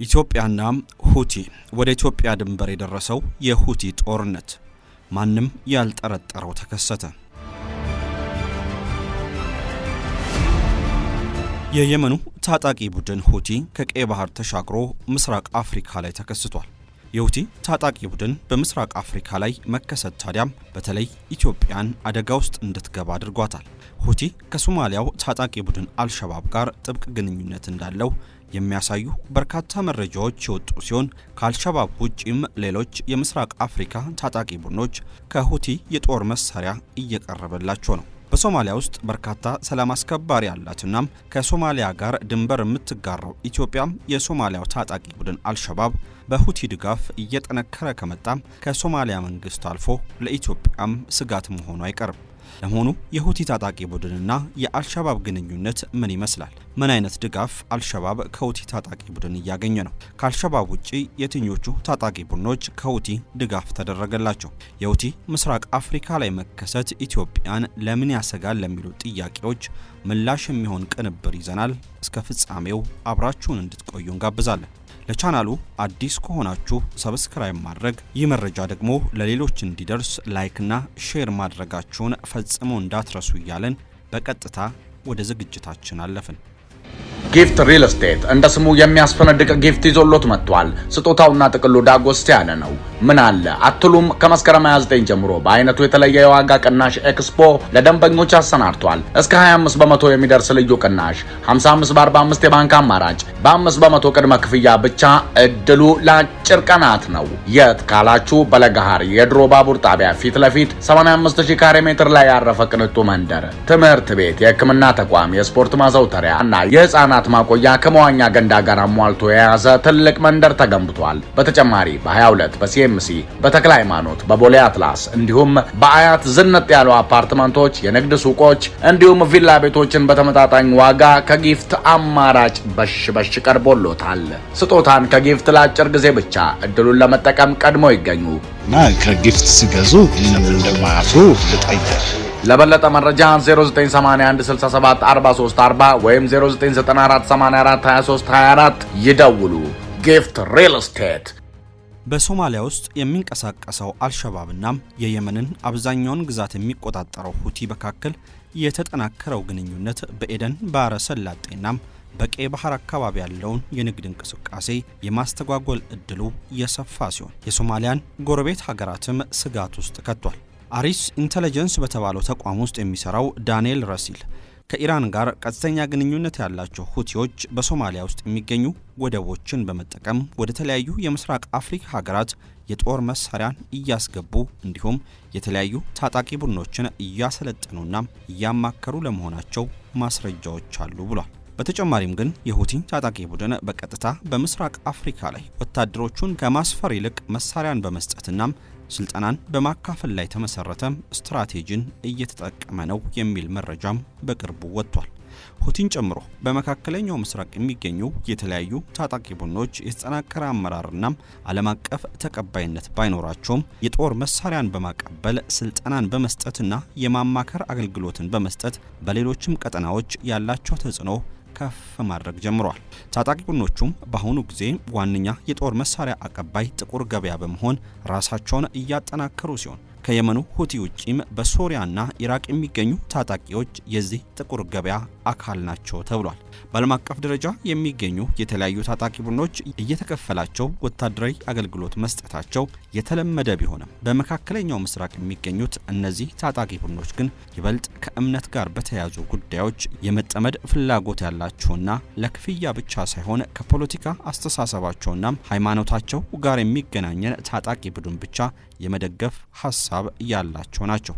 ኢትዮጵያና ሁቲ ወደ ኢትዮጵያ ድንበር የደረሰው የሁቲ ጦርነት ማንም ያልጠረጠረው ተከሰተ። የየመኑ ታጣቂ ቡድን ሁቲ ከቀይ ባህር ተሻግሮ ምስራቅ አፍሪካ ላይ ተከስቷል። የሁቲ ታጣቂ ቡድን በምስራቅ አፍሪካ ላይ መከሰት ታዲያም በተለይ ኢትዮጵያን አደጋ ውስጥ እንድትገባ አድርጓታል። ሁቲ ከሶማሊያው ታጣቂ ቡድን አልሸባብ ጋር ጥብቅ ግንኙነት እንዳለው የሚያሳዩ በርካታ መረጃዎች የወጡ ሲሆን ከአልሸባብ ውጪም ሌሎች የምስራቅ አፍሪካ ታጣቂ ቡድኖች ከሁቲ የጦር መሳሪያ እየቀረበላቸው ነው። በሶማሊያ ውስጥ በርካታ ሰላም አስከባሪ ያላትና ከሶማሊያ ጋር ድንበር የምትጋራው ኢትዮጵያም የሶማሊያው ታጣቂ ቡድን አልሸባብ በሁቲ ድጋፍ እየጠነከረ ከመጣም ከሶማሊያ መንግስት አልፎ ለኢትዮጵያም ስጋት መሆኑ አይቀርም። ለመሆኑ የሁቲ ታጣቂ ቡድንና የአልሸባብ ግንኙነት ምን ይመስላል? ምን አይነት ድጋፍ አልሸባብ ከሁቲ ታጣቂ ቡድን እያገኘ ነው? ከአልሸባብ ውጪ የትኞቹ ታጣቂ ቡድኖች ከሁቲ ድጋፍ ተደረገላቸው? የሁቲ ምስራቅ አፍሪካ ላይ መከሰት ኢትዮጵያን ለምን ያሰጋል ለሚሉ ጥያቄዎች ምላሽ የሚሆን ቅንብር ይዘናል። እስከ ፍጻሜው አብራችሁን እንድትቆዩ እንጋብዛለን። ለቻናሉ አዲስ ከሆናችሁ ሰብስክራይብ ማድረግ፣ ይህ መረጃ ደግሞ ለሌሎች እንዲደርስ ላይክና ሼር ማድረጋችሁን ፈጽሞ እንዳትረሱ እያለን በቀጥታ ወደ ዝግጅታችን አለፍን። ጊፍት ሪል ስቴት እንደ ስሙ የሚያስፈነድቅ ጊፍት ይዞሎት መጥቷል። ስጦታውና ጥቅሉ ዳጎስ ያለ ነው። ምን አለ አትሉም? ከመስከረም 29 ጀምሮ በአይነቱ የተለየ የዋጋ ቅናሽ ኤክስፖ ለደንበኞች አሰናድቷል። እስከ 25% የሚደርስ ልዩ ቅናሽ፣ 55 በ45 የባንክ አማራጭ፣ በ5 በመቶ ቅድመ ክፍያ ብቻ። እድሉ ለአጭር ቀናት ነው። የት ካላችሁ በለገሃር የድሮ ባቡር ጣቢያ ፊት ለፊት 85000 ካሬ ሜትር ላይ ያረፈ ቅንጡ መንደር፣ ትምህርት ቤት፣ የሕክምና ተቋም፣ የስፖርት ማዘውተሪያ እና የህፃናት ማቆያ ከመዋኛ ገንዳ ጋር አሟልቶ የያዘ ትልቅ መንደር ተገንብቷል። በተጨማሪ በ22 በሲኤምሲ በተክለ ሃይማኖት በቦሌ አትላስ እንዲሁም በአያት ዝነጥ ያሉ አፓርትመንቶች፣ የንግድ ሱቆች እንዲሁም ቪላ ቤቶችን በተመጣጣኝ ዋጋ ከጊፍት አማራጭ በሽ ቀርቦሎታል። ስጦታን ከጊፍት ለአጭር ጊዜ ብቻ እድሉን ለመጠቀም ቀድሞ ይገኙ እና ከጊፍት ሲገዙ እንደማያፍሩ ልጠይቅ። ለበለጠ መረጃ 0981674340 ወይም 0994842324 ይደውሉ። ጊፍት ሪል ስቴት። በሶማሊያ ውስጥ የሚንቀሳቀሰው አልሸባብና የየመንን አብዛኛውን ግዛት የሚቆጣጠረው ሁቲ መካከል የተጠናከረው ግንኙነት በኤደን ባህረ ሰላጤና በቀይ ባህር አካባቢ ያለውን የንግድ እንቅስቃሴ የማስተጓጎል እድሉ የሰፋ ሲሆን የሶማሊያን ጎረቤት ሀገራትም ስጋት ውስጥ ከቷል። አሪስ ኢንተለጀንስ በተባለው ተቋም ውስጥ የሚሰራው ዳንኤል ረሲል ከኢራን ጋር ቀጥተኛ ግንኙነት ያላቸው ሁቲዎች በሶማሊያ ውስጥ የሚገኙ ወደቦችን በመጠቀም ወደ ተለያዩ የምስራቅ አፍሪካ ሀገራት የጦር መሳሪያን እያስገቡ እንዲሁም የተለያዩ ታጣቂ ቡድኖችን እያሰለጠኑና እያማከሩ ለመሆናቸው ማስረጃዎች አሉ ብሏል። በተጨማሪም ግን የሁቲ ታጣቂ ቡድን በቀጥታ በምስራቅ አፍሪካ ላይ ወታደሮቹን ከማስፈር ይልቅ መሳሪያን በመስጠትና ስልጣናን በማካፈል ላይ ተመሰረተ ስትራቴጂን እየተጠቀመ ነው የሚል መረጃም በቅርቡ ወጥቷል። ሁቲን ጨምሮ በመካከለኛው ምስራቅ የሚገኙ የተለያዩ ታጣቂ ቡድኖች የተጠናከረ አመራርና ዓለም አቀፍ ተቀባይነት ባይኖራቸውም የጦር መሳሪያን በማቀበል ስልጣናን በመስጠትና የማማከር አገልግሎትን በመስጠት በሌሎችም ቀጠናዎች ያላቸው ተጽዕኖ ከፍ ማድረግ ጀምሯል። ታጣቂ ቡድኖቹም በአሁኑ ጊዜ ዋነኛ የጦር መሳሪያ አቀባይ ጥቁር ገበያ በመሆን ራሳቸውን እያጠናከሩ ሲሆን ከየመኑ ሁቲ ውጪም በሶሪያና ኢራቅ የሚገኙ ታጣቂዎች የዚህ ጥቁር ገበያ አካል ናቸው ተብሏል። በዓለም አቀፍ ደረጃ የሚገኙ የተለያዩ ታጣቂ ቡድኖች እየተከፈላቸው ወታደራዊ አገልግሎት መስጠታቸው የተለመደ ቢሆንም በመካከለኛው ምስራቅ የሚገኙት እነዚህ ታጣቂ ቡድኖች ግን ይበልጥ ከእምነት ጋር በተያያዙ ጉዳዮች የመጠመድ ፍላጎት ያላቸውና ለክፍያ ብቻ ሳይሆን ከፖለቲካ አስተሳሰባቸውና ሃይማኖታቸው ጋር የሚገናኘን ታጣቂ ቡድን ብቻ የመደገፍ ሐሳብ ያላቸው ናቸው።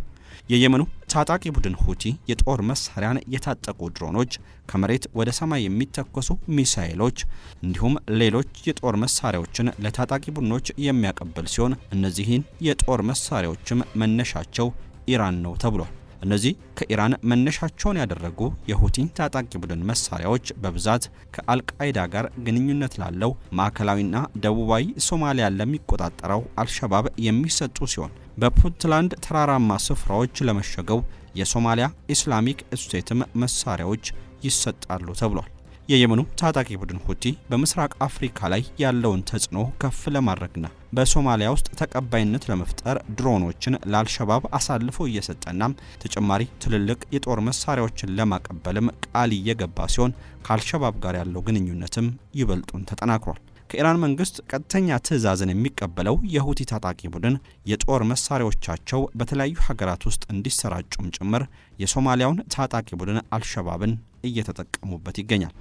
የየመኑ ታጣቂ ቡድን ሁቲ የጦር መሳሪያን የታጠቁ ድሮኖች፣ ከመሬት ወደ ሰማይ የሚተኮሱ ሚሳኤሎች እንዲሁም ሌሎች የጦር መሳሪያዎችን ለታጣቂ ቡድኖች የሚያቀብል ሲሆን እነዚህን የጦር መሳሪያዎችም መነሻቸው ኢራን ነው ተብሏል። እነዚህ ከኢራን መነሻቸውን ያደረጉ የሁቲ ታጣቂ ቡድን መሳሪያዎች በብዛት ከአልቃይዳ ጋር ግንኙነት ላለው ማዕከላዊና ደቡባዊ ሶማሊያ ለሚቆጣጠረው አልሸባብ የሚሰጡ ሲሆን በፑንትላንድ ተራራማ ስፍራዎች ለመሸገው የሶማሊያ ኢስላሚክ ስቴትም መሳሪያዎች ይሰጣሉ ተብሏል። የየመኑ ታጣቂ ቡድን ሁቲ በምስራቅ አፍሪካ ላይ ያለውን ተጽዕኖ ከፍ ለማድረግና በሶማሊያ ውስጥ ተቀባይነት ለመፍጠር ድሮኖችን ለአልሸባብ አሳልፎ እየሰጠና ተጨማሪ ትልልቅ የጦር መሳሪያዎችን ለማቀበልም ቃል እየገባ ሲሆን ከአልሸባብ ጋር ያለው ግንኙነትም ይበልጡን ተጠናክሯል። ከኢራን መንግስት ቀጥተኛ ትዕዛዝን የሚቀበለው የሁቲ ታጣቂ ቡድን የጦር መሳሪያዎቻቸው በተለያዩ ሀገራት ውስጥ እንዲሰራጩም ጭምር የሶማሊያውን ታጣቂ ቡድን አልሸባብን እየተጠቀሙበት ይገኛል።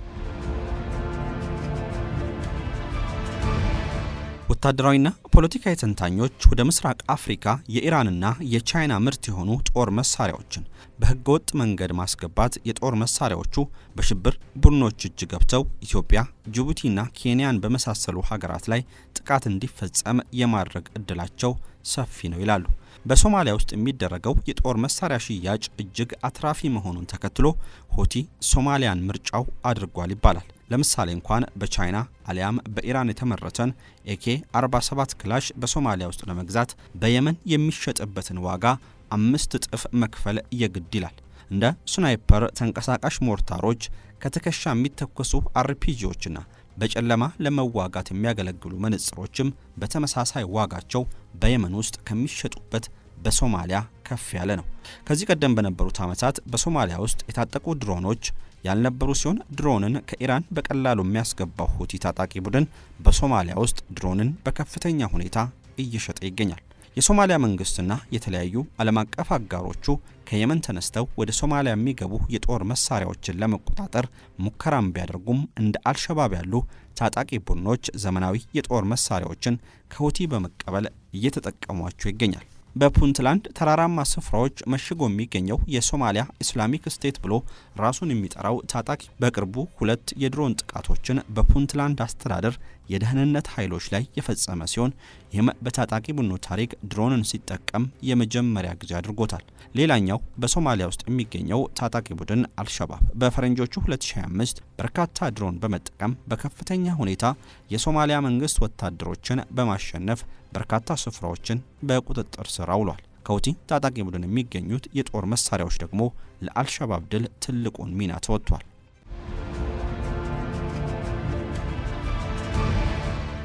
ወታደራዊና ፖለቲካዊ ተንታኞች ወደ ምስራቅ አፍሪካ የኢራንና የቻይና ምርት የሆኑ ጦር መሳሪያዎችን በህገወጥ መንገድ ማስገባት የጦር መሳሪያዎቹ በሽብር ቡድኖች እጅ ገብተው ኢትዮጵያ፣ ጅቡቲና ኬንያን በመሳሰሉ ሀገራት ላይ ጥቃት እንዲፈጸም የማድረግ እድላቸው ሰፊ ነው ይላሉ። በሶማሊያ ውስጥ የሚደረገው የጦር መሳሪያ ሽያጭ እጅግ አትራፊ መሆኑን ተከትሎ ሁቲ ሶማሊያን ምርጫው አድርጓል ይባላል። ለምሳሌ እንኳን በቻይና አሊያም በኢራን የተመረተን AK-47 ክላሽ በሶማሊያ ውስጥ ለመግዛት በየመን የሚሸጥበትን ዋጋ 5 እጥፍ መክፈል የግድ ይላል። እንደ ስናይፐር ተንቀሳቃሽ ሞርታሮች፣ ከትከሻ የሚተኮሱ RPGዎችና በጨለማ ለመዋጋት የሚያገለግሉ መነጽሮችም በተመሳሳይ ዋጋቸው በየመን ውስጥ ከሚሸጡበት በሶማሊያ ከፍ ያለ ነው። ከዚህ ቀደም በነበሩት ዓመታት በሶማሊያ ውስጥ የታጠቁ ድሮኖች ያልነበሩ ሲሆን ድሮንን ከኢራን በቀላሉ የሚያስገባው ሁቲ ታጣቂ ቡድን በሶማሊያ ውስጥ ድሮንን በከፍተኛ ሁኔታ እየሸጠ ይገኛል። የሶማሊያ መንግስትና የተለያዩ ዓለም አቀፍ አጋሮቹ ከየመን ተነስተው ወደ ሶማሊያ የሚገቡ የጦር መሳሪያዎችን ለመቆጣጠር ሙከራም ቢያደርጉም እንደ አልሸባብ ያሉ ታጣቂ ቡድኖች ዘመናዊ የጦር መሳሪያዎችን ከሁቲ በመቀበል እየተጠቀሟቸው ይገኛል። በፑንትላንድ ተራራማ ስፍራዎች መሽጎ የሚገኘው የሶማሊያ ኢስላሚክ ስቴት ብሎ ራሱን የሚጠራው ታጣቂ በቅርቡ 2 የድሮን ጥቃቶችን በፑንትላንድ አስተዳደር የደህንነት ኃይሎች ላይ የፈጸመ ሲሆን ይህም በታጣቂ ቡድኑ ታሪክ ድሮንን ሲጠቀም የመጀመሪያ ጊዜ አድርጎታል። ሌላኛው በሶማሊያ ውስጥ የሚገኘው ታጣቂ ቡድን አልሸባብ በፈረንጆቹ 2025 በርካታ ድሮን በመጠቀም በከፍተኛ ሁኔታ የሶማሊያ መንግስት ወታደሮችን በማሸነፍ በርካታ ስፍራዎችን በቁጥጥር ስር አውሏል። ከሁቲ ታጣቂ ቡድን የሚገኙት የጦር መሳሪያዎች ደግሞ ለአልሸባብ ድል ትልቁን ሚና ተወጥቷል።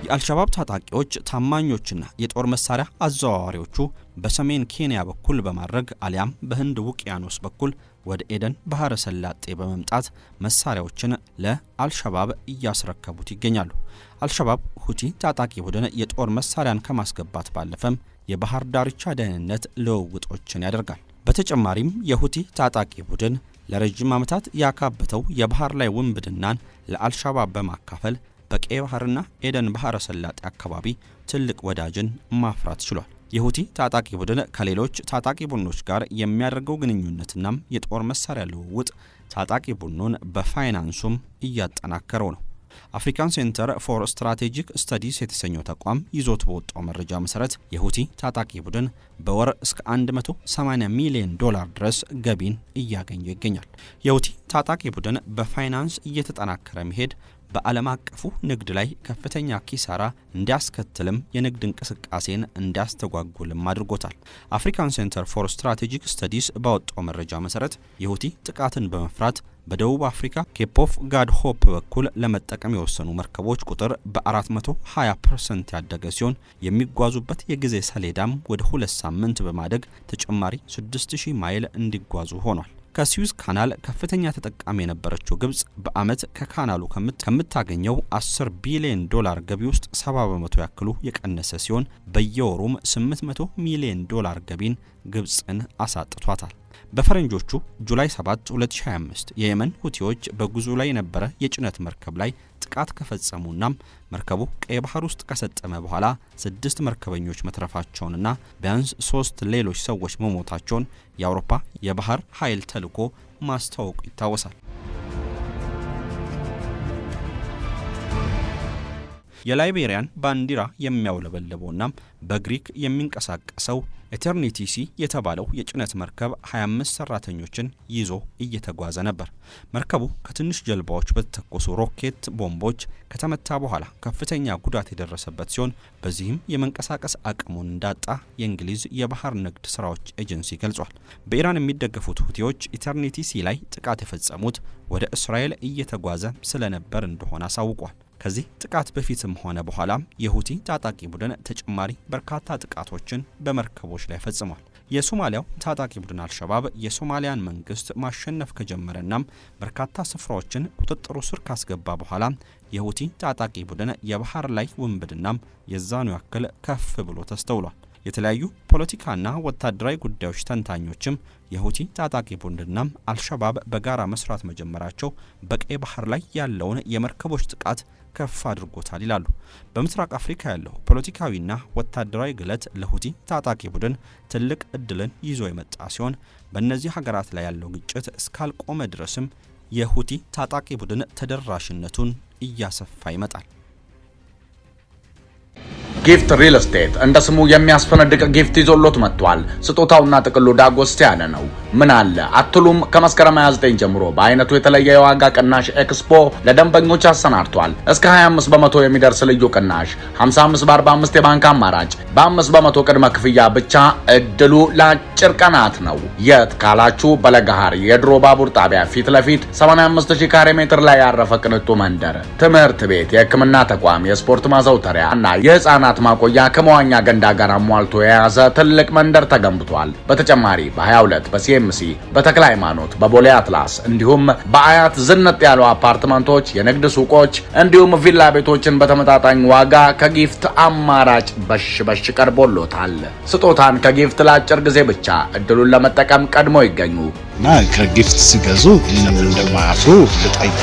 የአልሸባብ ታጣቂዎች ታማኞችና የጦር መሳሪያ አዘዋዋሪዎቹ በሰሜን ኬንያ በኩል በማድረግ አሊያም በህንድ ውቅያኖስ በኩል ወደ ኤደን ባህረ ሰላጤ በመምጣት መሳሪያዎችን ለአልሸባብ እያስረከቡት ይገኛሉ። አልሸባብ ሁቲ ታጣቂ ቡድን የጦር መሳሪያን ከማስገባት ባለፈም የባህር ዳርቻ ደህንነት ልውውጦችን ያደርጋል። በተጨማሪም የሁቲ ታጣቂ ቡድን ለረጅም ዓመታት ያካበተው የባህር ላይ ውንብድናን ለአልሸባብ በማካፈል በቀይ ባህርና ኤደን ባህረ ሰላጤ አካባቢ ትልቅ ወዳጅን ማፍራት ችሏል። የሁቲ ታጣቂ ቡድን ከሌሎች ታጣቂ ቡድኖች ጋር የሚያደርገው ግንኙነትና የጦር መሳሪያ ልውውጥ ታጣቂ ቡድኑን በፋይናንሱም እያጠናከረው ነው። አፍሪካን ሴንተር ፎር ስትራቴጂክ ስተዲስ የተሰኘው ተቋም ይዞት በወጣው መረጃ መሰረት የሁቲ ታጣቂ ቡድን በወር እስከ $180 ሚሊዮን ድረስ ገቢን እያገኘ ይገኛል። የሁቲ ታጣቂ ቡድን በፋይናንስ እየተጠናከረ መሄድ በዓለም አቀፉ ንግድ ላይ ከፍተኛ ኪሳራ እንዲያስከትልም የንግድ እንቅስቃሴን እንዲያስተጓጉልም አድርጎታል። አፍሪካን ሴንተር ፎር ስትራቴጂክ ስተዲስ ባወጣው መረጃ መሰረት የሁቲ ጥቃትን በመፍራት በደቡብ አፍሪካ ኬፕ ኦፍ ጋድ ሆፕ በኩል ለመጠቀም የወሰኑ መርከቦች ቁጥር በ420% ያደገ ሲሆን የሚጓዙበት የጊዜ ሰሌዳም ወደ 2 ሳምንት በማደግ ተጨማሪ 6000 ማይል እንዲጓዙ ሆኗል። ከስዊዝ ካናል ከፍተኛ ተጠቃሚ የነበረችው ግብጽ በአመት ከካናሉ ከምታገኘው $10 ቢሊዮን ገቢ ውስጥ 70% ያክሉ የቀነሰ ሲሆን በየወሩም $800 ሚሊዮን ገቢን ግብጽን አሳጥቷታል። በፈረንጆቹ ጁላይ 7 2025 የየመን ሁቲዎች በጉዞ ላይ የነበረ የጭነት መርከብ ላይ ጥቃት ከፈጸሙና መርከቡ ቀይ ባህር ውስጥ ከሰጠመ በኋላ 6 መርከበኞች መትረፋቸውንና ቢያንስ 3 ሌሎች ሰዎች መሞታቸውን የአውሮፓ የባህር ኃይል ተልዕኮ ማስታወቁ ይታወሳል። የላይቤሪያን ባንዲራ የሚያውለበልበውና በግሪክ የሚንቀሳቀሰው ኢተርኒቲ ሲ የተባለው የጭነት መርከብ 25 ሰራተኞችን ይዞ እየተጓዘ ነበር። መርከቡ ከትንሽ ጀልባዎች በተተኮሱ ሮኬት ቦምቦች ከተመታ በኋላ ከፍተኛ ጉዳት የደረሰበት ሲሆን በዚህም የመንቀሳቀስ አቅሙን እንዳጣ የእንግሊዝ የባህር ንግድ ስራዎች ኤጀንሲ ገልጿል። በኢራን የሚደገፉት ሁቲዎች ኢተርኒቲ ሲ ላይ ጥቃት የፈጸሙት ወደ እስራኤል እየተጓዘ ስለነበር እንደሆነ አሳውቋል። ከዚህ ጥቃት በፊትም ሆነ በኋላም የሁቲ ታጣቂ ቡድን ተጨማሪ በርካታ ጥቃቶችን በመርከቦች ላይ ፈጽሟል። የሶማሊያው ታጣቂ ቡድን አልሸባብ የሶማሊያን መንግስት ማሸነፍ ከጀመረናም በርካታ ስፍራዎችን ቁጥጥሩ ስር ካስገባ በኋላ የሁቲ ታጣቂ ቡድን የባህር ላይ ውንብድናም የዛኑ ያክል ከፍ ብሎ ተስተውሏል። የተለያዩ ፖለቲካና ወታደራዊ ጉዳዮች ተንታኞችም የሁቲ ታጣቂ ቡድንና አልሸባብ በጋራ መስራት መጀመራቸው በቀይ ባህር ላይ ያለውን የመርከቦች ጥቃት ከፍ አድርጎታል ይላሉ። በምስራቅ አፍሪካ ያለው ፖለቲካዊና ወታደራዊ ግለት ለሁቲ ታጣቂ ቡድን ትልቅ እድልን ይዞ የመጣ ሲሆን በእነዚህ ሀገራት ላይ ያለው ግጭት እስካልቆመ ድረስም የሁቲ ታጣቂ ቡድን ተደራሽነቱን እያሰፋ ይመጣል። ጊፍት ሪል ስቴት እንደ ስሙ የሚያስፈነድቅ ጊፍት ይዞሎት መጥቷል። ስጦታውና ጥቅሉ ዳጎስ ያለ ነው። ምን አለ አትሉም? ከመስከረም 29 ጀምሮ በአይነቱ የተለየ የዋጋ ቅናሽ ኤክስፖ ለደንበኞች አሰናድቷል። እስከ 25 በመቶ የሚደርስ ልዩ ቅናሽ፣ 55 በ45 የባንክ አማራጭ፣ በ5 በመቶ ቅድመ ክፍያ ብቻ። እድሉ ለአጭር ቀናት ነው። የት ካላችሁ በለገሃር የድሮ ባቡር ጣቢያ ፊት ለፊት 85000 ካሬ ሜትር ላይ ያረፈ ቅንጡ መንደር፣ ትምህርት ቤት፣ የሕክምና ተቋም፣ የስፖርት ማዘውተሪያ እና የህፃናት ማቆያ ከመዋኛ ገንዳ ጋር አሟልቶ የያዘ ትልቅ መንደር ተገንብቷል። በተጨማሪ በ22 በሲኤምሲ በተክለ ሃይማኖት በቦሌ አትላስ እንዲሁም በአያት ዝንጥ ያሉ አፓርትመንቶች፣ የንግድ ሱቆች እንዲሁም ቪላ ቤቶችን በተመጣጣኝ ዋጋ ከጊፍት አማራጭ በሽ ቀርቦሎታል። ስጦታን ከጊፍት ለአጭር ጊዜ ብቻ እድሉን ለመጠቀም ቀድሞ ይገኙ እና ከጊፍት ሲገዙ እንደማያፍሩ ልጠይቅ።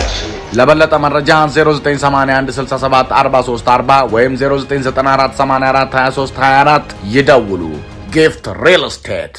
ለበለጠ መረጃ 0981 67 43 40 ወይም 0994 84 23 24 ይደውሉ። ጊፍት ሪል ስቴት